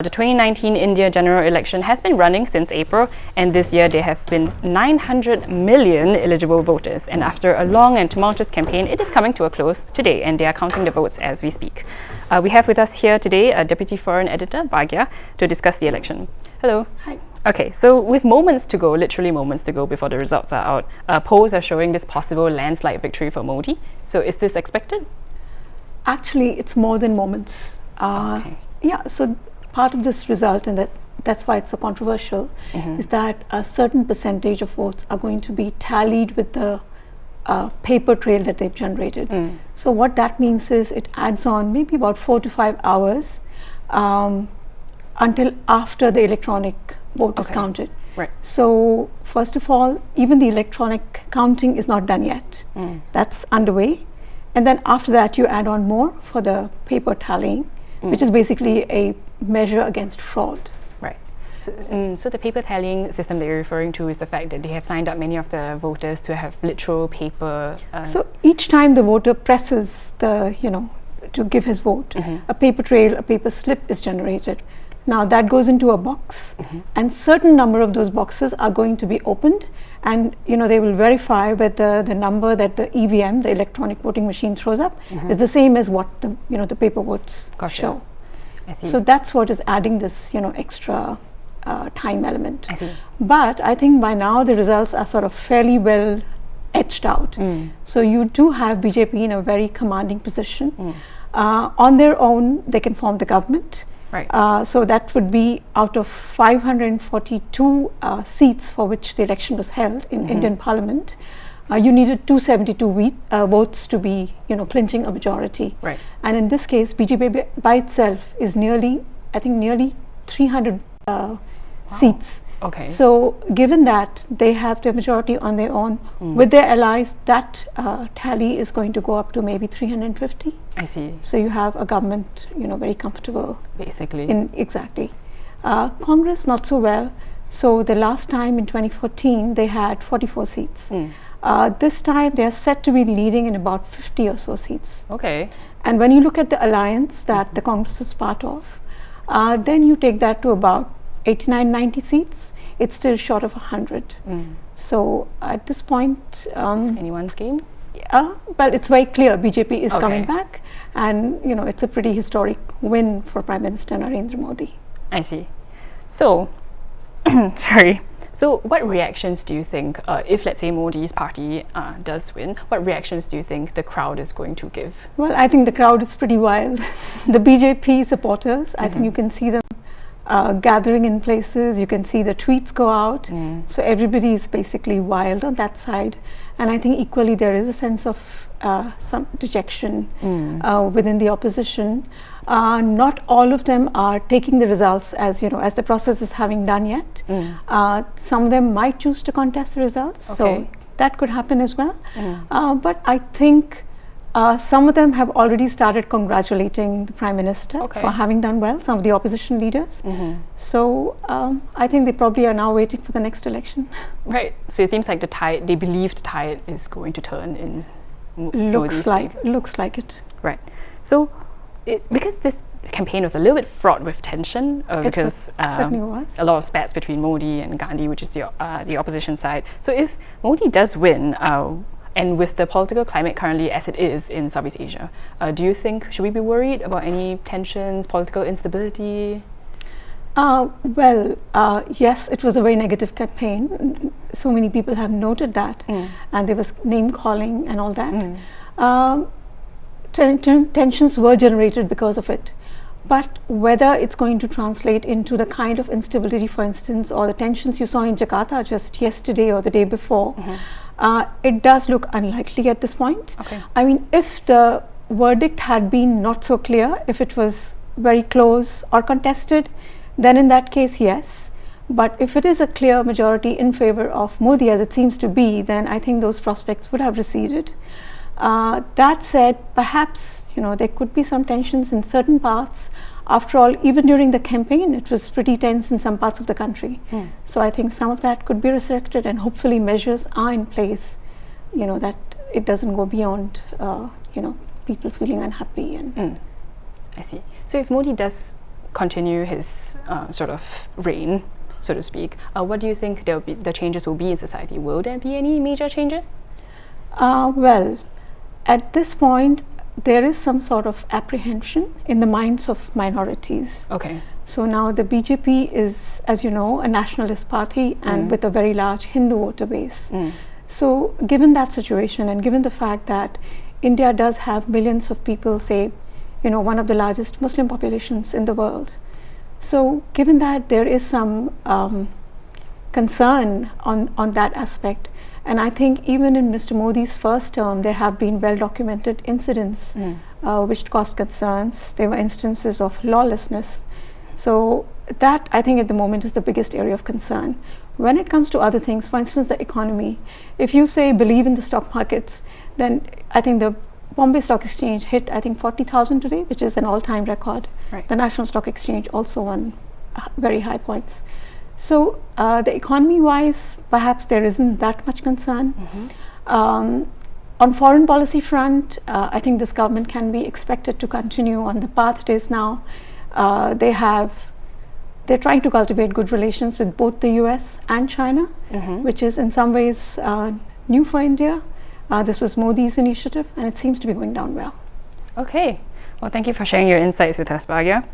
The 2019 India general election has been running since April, and this year there have been 900 million eligible voters. And after a long and tumultuous campaign, it is coming to a close today, and they are counting the votes as we speak. We have with us here today a Deputy Foreign Editor, Bhagya, to discuss the election. Hello. Hi. Okay, so with moments to go, literally moments to go before the results are out, polls are showing this possible landslide victory for Modi. So is this expected? Actually, it's more than moments. Okay. Yeah, so part of this result, and that's why it's so controversial, is that a certain percentage of votes are going to be tallied with the paper trail that they've generated. So what that means is it adds on maybe about 4 to 5 hours until after the electronic vote is counted. Right. So first of all, even the electronic counting is not done yet. That's underway. And then after that, you add on more for the paper tallying, which is basically a measure against fraud. Right. So the paper tallying system that you're referring to is the fact that they have signed up many of the voters to have literal paper. So each time the voter presses to give his vote, a paper trail, a paper slip is generated. Now that goes into a box, and certain number of those boxes are going to be opened, and they will verify whether the number that the EVM, the electronic voting machine, throws up is the same as what the paper votes show. I see. So that's what is adding this extra time element. I see. But I think by now the results are sort of fairly well etched out. So you do have BJP in a very commanding position. On their own, they can form the government. Right. So that would be out of 542 seats for which the election was held in Indian Parliament. You needed 272 votes to be, clinching a majority. Right. And in this case, BJP by itself is nearly 300 seats. Okay. So given that they have the majority on their own, with their allies, that tally is going to go up to maybe 350. I see. So you have a government, very comfortable. Basically. Exactly. Congress, not so well. So the last time in 2014, they had 44 seats. This time, they are set to be leading in about 50 or so seats. Okay. And when you look at the alliance that the Congress is part of, then you take that to about 89, 90 seats. It's still short of 100. So at this point, it's anyone's game. Well, it's very clear BJP is coming back, and it's a pretty historic win for Prime Minister Narendra Modi. I see. So, sorry. So, what reactions do you think, if let's say Modi's party does win, what reactions do you think the crowd is going to give? Well, I think the crowd is pretty wild. The BJP supporters, I think you can see them gathering in places. You can see the tweets go out. So everybody is basically wild on that side. And I think equally there is a sense of some dejection within the opposition. Not all of them are taking the results as the process is having done yet. Some of them might choose to contest the results. So that could happen as well. But I think some of them have already started congratulating the Prime Minister for having done well, some of the opposition leaders. So I think they probably are now waiting for the next election. Right. So it seems like they believe the tide is going to turn in Looks like it. Right. So because this campaign was a little bit fraught with tension, because certainly was. A lot of spats between Modi and Gandhi, which is the opposition side. So if Modi does win, and with the political climate currently as it is in Southeast Asia, should we be worried about any tensions, political instability? Yes, it was a very negative campaign. So many people have noted that, and there was name calling and all that. Tensions were generated because of it. But whether it's going to translate into the kind of instability, for instance, or the tensions you saw in Jakarta just yesterday or the day before, it does look unlikely at this point. I mean, if the verdict had been not so clear, if it was very close or contested, then in that case, yes. But if it is a clear majority in favor of Modi, as it seems to be, then I think those prospects would have receded. That said, perhaps there could be some tensions in certain parts. After all, even during the campaign, it was pretty tense in some parts of the country. So I think some of that could be resurrected, and hopefully measures are in place, that it doesn't go beyond, people feeling unhappy. And I see. So if Modi does continue his sort of reign, so to speak, what do you think the changes will be in society? Will there be any major changes? Well, at this point, there is some sort of apprehension in the minds of minorities. Okay. So now the BJP is, as you know, a nationalist party and with a very large Hindu voter base. So given that situation and given the fact that India does have millions of people, say, you know, one of the largest Muslim populations in the world. So given that there is some concern on that aspect, and I think even in Mr. Modi's first term, there have been well-documented incidents which caused concerns. There were instances of lawlessness. So that, I think, at the moment is the biggest area of concern. When it comes to other things, for instance, the economy, if you say believe in the stock markets, then I think the Bombay Stock Exchange hit, I think, 40,000 today, which is an all-time record. Right. The National Stock Exchange also won very high points. So the economy-wise, perhaps there isn't that much concern. On foreign policy front, I think this government can be expected to continue on the path it is now. They're trying to cultivate good relations with both the US and China, which is in some ways new for India. This was Modi's initiative, and it seems to be going down well. Okay. Well, thank you for sharing your insights with us, Bhagya.